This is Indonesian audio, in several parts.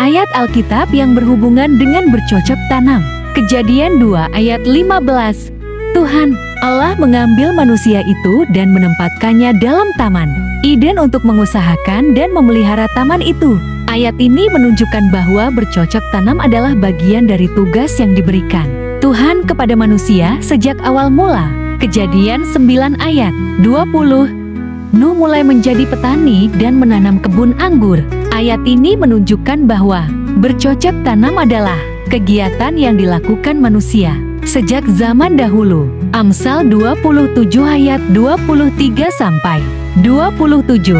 ayat Alkitab yang berhubungan dengan bercocok tanam. Kejadian 2 ayat 15. Tuhan Allah mengambil manusia itu dan menempatkannya dalam taman Eden untuk mengusahakan dan memelihara taman itu. Ayat ini menunjukkan bahwa bercocok tanam adalah bagian dari tugas yang diberikan Tuhan kepada manusia sejak awal mula. Kejadian 9 ayat 20. Nuh mulai menjadi petani dan menanam kebun anggur. Ayat ini menunjukkan bahwa bercocok tanam adalah kegiatan yang dilakukan manusia sejak zaman dahulu. Amsal 27 ayat 23 sampai 27.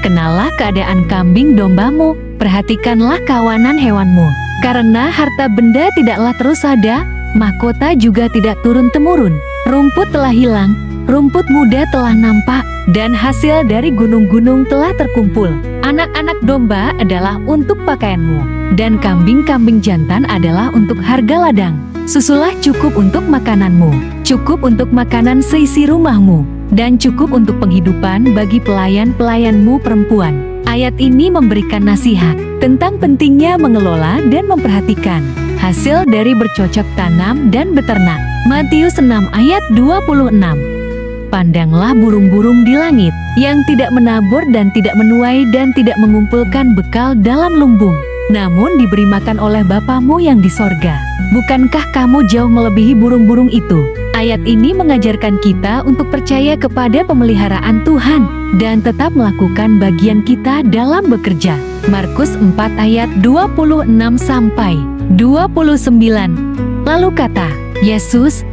Kenallah keadaan kambing dombamu, perhatikanlah kawanan hewanmu. Karena harta benda tidaklah terus ada, mahkota juga tidak turun-temurun. Rumput telah hilang, rumput muda telah nampak, dan hasil dari gunung-gunung telah terkumpul. Anak-anak domba adalah untuk pakaianmu, dan kambing-kambing jantan adalah untuk harga ladang. Susulah cukup untuk makananmu, cukup untuk makanan seisi rumahmu, dan cukup untuk penghidupan bagi pelayan-pelayanmu perempuan. Ayat ini memberikan nasihat tentang pentingnya mengelola dan memperhatikan hasil dari bercocok tanam dan beternak. Matius 6 ayat 26. Pandanglah burung-burung di langit, yang tidak menabur dan tidak menuai dan tidak mengumpulkan bekal dalam lumbung, namun diberi makan oleh Bapamu yang di sorga. Bukankah kamu jauh melebihi burung-burung itu? Ayat ini mengajarkan kita untuk percaya kepada pemeliharaan Tuhan dan tetap melakukan bagian kita dalam bekerja. Markus 4 ayat 26 sampai 29. Lalu kata Yesus,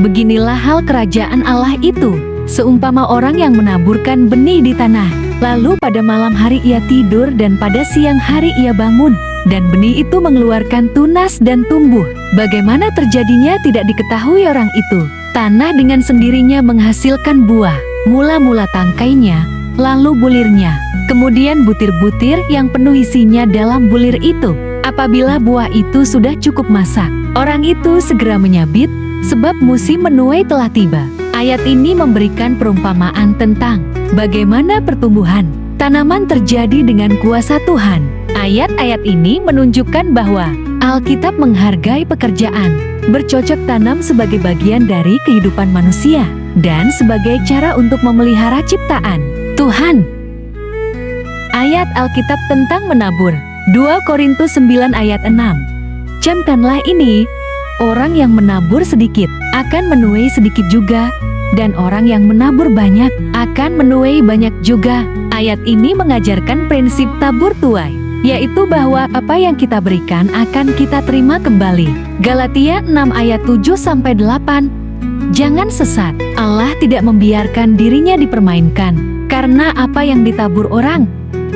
beginilah hal kerajaan Allah itu, seumpama orang yang menaburkan benih di tanah. Lalu pada malam hari ia tidur dan pada siang hari ia bangun, dan benih itu mengeluarkan tunas dan tumbuh. Bagaimana terjadinya tidak diketahui orang itu. Tanah dengan sendirinya menghasilkan buah, mula-mula tangkainya, lalu bulirnya, kemudian butir-butir yang penuh isinya dalam bulir itu. Apabila buah itu sudah cukup masak, orang itu segera menyabit, sebab musim menuai telah tiba. Ayat ini memberikan perumpamaan tentang bagaimana pertumbuhan tanaman terjadi dengan kuasa Tuhan. Ayat-ayat ini menunjukkan bahwa Alkitab menghargai pekerjaan bercocok tanam sebagai bagian dari kehidupan manusia dan sebagai cara untuk memelihara ciptaan Tuhan. Ayat Alkitab tentang menabur 2 Korintus 9 ayat 6. Camkanlah ini, orang yang menabur sedikit akan menuai sedikit juga, dan orang yang menabur banyak akan menuai banyak juga. Ayat ini mengajarkan prinsip tabur tuai, yaitu bahwa apa yang kita berikan akan kita terima kembali. Galatia 6 ayat 7-8. Jangan sesat, Allah tidak membiarkan dirinya dipermainkan, karena apa yang ditabur orang,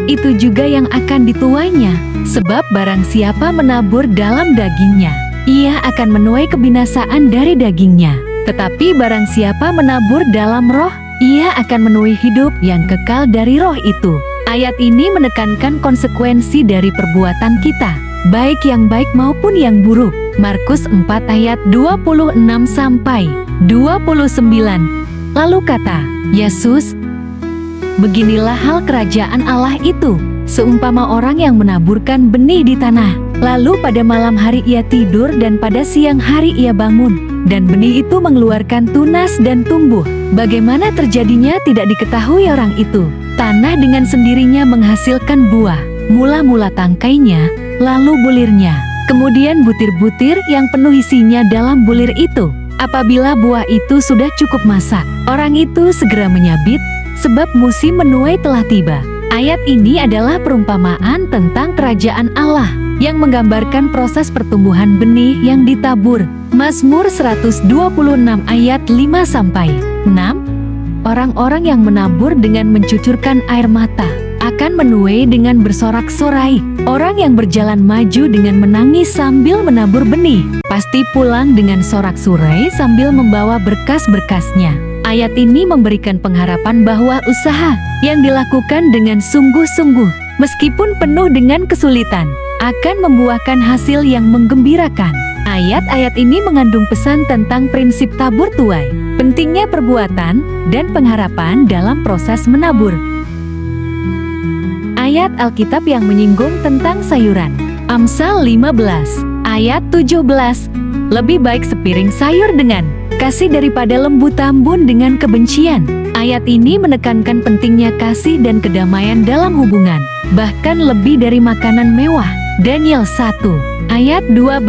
itu juga yang akan dituainya. Sebab barang siapa menabur dalam dagingnya, ia akan menuai kebinasaan dari dagingnya. Tetapi barang siapa menabur dalam roh, ia akan menuai hidup yang kekal dari roh itu. Ayat ini menekankan konsekuensi dari perbuatan kita, baik yang baik maupun yang buruk. Markus 4 ayat 26-29. Lalu kata Yesus, beginilah hal kerajaan Allah itu, seumpama orang yang menaburkan benih di tanah. Lalu pada malam hari ia tidur dan pada siang hari ia bangun, dan benih itu mengeluarkan tunas dan tumbuh. Bagaimana terjadinya tidak diketahui orang itu. Tanah dengan sendirinya menghasilkan buah, mula-mula tangkainya, lalu bulirnya, kemudian butir-butir yang penuh isinya dalam bulir itu. Apabila buah itu sudah cukup masak, orang itu segera menyabit, sebab musim menuai telah tiba. Ayat ini adalah perumpamaan tentang kerajaan Allah yang menggambarkan proses pertumbuhan benih yang ditabur. Mazmur 126 ayat 5-6. Orang-orang yang menabur dengan mencucurkan air mata akan menuai dengan bersorak-sorai. Orang yang berjalan maju dengan menangis sambil menabur benih pasti pulang dengan sorak-sorai sambil membawa berkas-berkasnya. Ayat ini memberikan pengharapan bahwa usaha yang dilakukan dengan sungguh-sungguh, meskipun penuh dengan kesulitan, akan membuahkan hasil yang menggembirakan. Ayat-ayat ini mengandung pesan tentang prinsip tabur tuai, pentingnya perbuatan, dan pengharapan dalam proses menabur. Ayat ayat Alkitab yang menyinggung tentang sayuran. Amsal 15 ayat 17. Lebih baik sepiring sayur dengan kasih daripada lembu tambun dengan kebencian. Ayat ini menekankan pentingnya kasih dan kedamaian dalam hubungan, bahkan lebih dari makanan mewah. Daniel 1 ayat 12.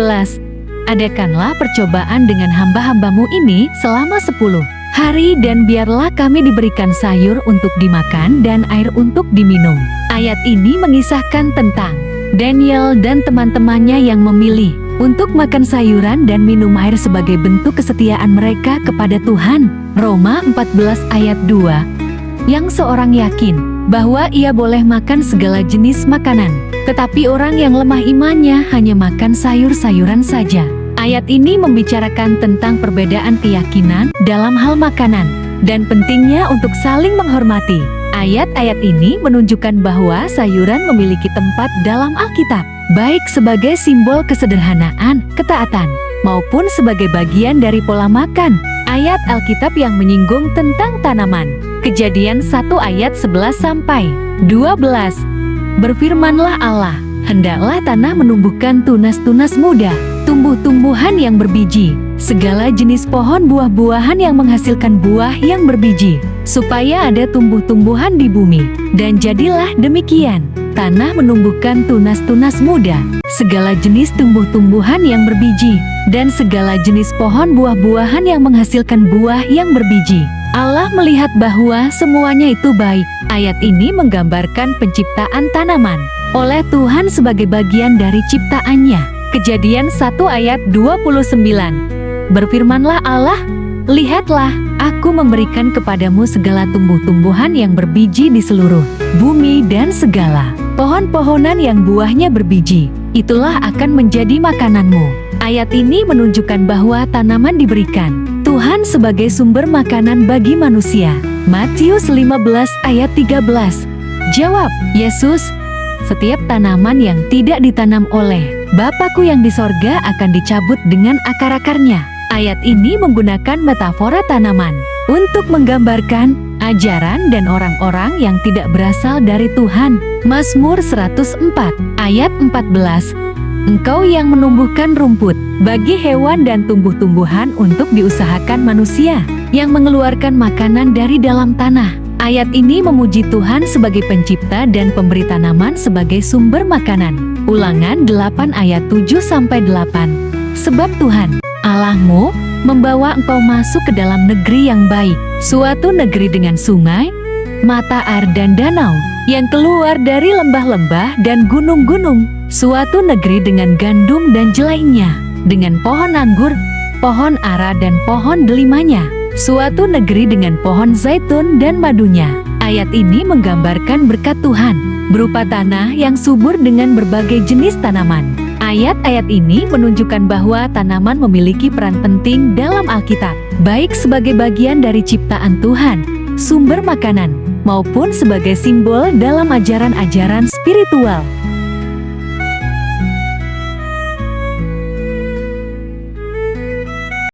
Adakanlah percobaan dengan hamba-hambamu ini selama 10 hari dan biarlah kami diberikan sayur untuk dimakan dan air untuk diminum. Ayat ini mengisahkan tentang Daniel dan teman-temannya yang memilih untuk makan sayuran dan minum air sebagai bentuk kesetiaan mereka kepada Tuhan. Roma 14 ayat 2. Yang seorang yakin bahwa ia boleh makan segala jenis makanan, tetapi orang yang lemah imannya hanya makan sayur-sayuran saja. Ayat ini membicarakan tentang perbedaan keyakinan dalam hal makanan dan pentingnya untuk saling menghormati. Ayat-ayat ini menunjukkan bahwa sayuran memiliki tempat dalam Alkitab, baik sebagai simbol kesederhanaan, ketaatan, maupun sebagai bagian dari pola makan. Ayat Alkitab yang menyinggung tentang tanaman. Kejadian 1 ayat 11-12. Berfirmanlah Allah, hendaklah tanah menumbuhkan tunas-tunas muda, tumbuh-tumbuhan yang berbiji, segala jenis pohon buah-buahan yang menghasilkan buah yang berbiji, supaya ada tumbuh-tumbuhan di bumi. Dan jadilah demikian. Tanah menumbuhkan tunas-tunas muda, segala jenis tumbuh-tumbuhan yang berbiji, dan segala jenis pohon buah-buahan yang menghasilkan buah yang berbiji. Allah melihat bahwa semuanya itu baik. Ayat ini menggambarkan penciptaan tanaman oleh Tuhan sebagai bagian dari ciptaannya. Kejadian 1 ayat 29. Berfirmanlah Allah, lihatlah, aku memberikan kepadamu segala tumbuh-tumbuhan yang berbiji di seluruh bumi dan segala pohon-pohonan yang buahnya berbiji. Itulah akan menjadi makananmu. Ayat ini menunjukkan bahwa tanaman diberikan Tuhan sebagai sumber makanan bagi manusia. Matius 15 ayat 13. Jawab Yesus, setiap tanaman yang tidak ditanam oleh Bapakku yang di sorga akan dicabut dengan akar-akarnya. Ayat ini menggunakan metafora tanaman untuk menggambarkan ajaran dan orang-orang yang tidak berasal dari Tuhan. Mazmur 104 ayat 14. Engkau yang menumbuhkan rumput bagi hewan dan tumbuh-tumbuhan untuk diusahakan manusia, yang mengeluarkan makanan dari dalam tanah. Ayat ini memuji Tuhan sebagai pencipta dan pemberi tanaman sebagai sumber makanan. Ulangan 8 ayat 7-8. Sebab Tuhan Allahmu membawa engkau masuk ke dalam negeri yang baik, suatu negeri dengan sungai, mata air dan danau, yang keluar dari lembah-lembah dan gunung-gunung, suatu negeri dengan gandum dan jelainya, dengan pohon anggur, pohon ara dan pohon delimanya, suatu negeri dengan pohon zaitun dan madunya. Ayat ini menggambarkan berkat Tuhan, berupa tanah yang subur dengan berbagai jenis tanaman. Ayat-ayat ini menunjukkan bahwa tanaman memiliki peran penting dalam Alkitab, baik sebagai bagian dari ciptaan Tuhan, sumber makanan, maupun sebagai simbol dalam ajaran-ajaran spiritual.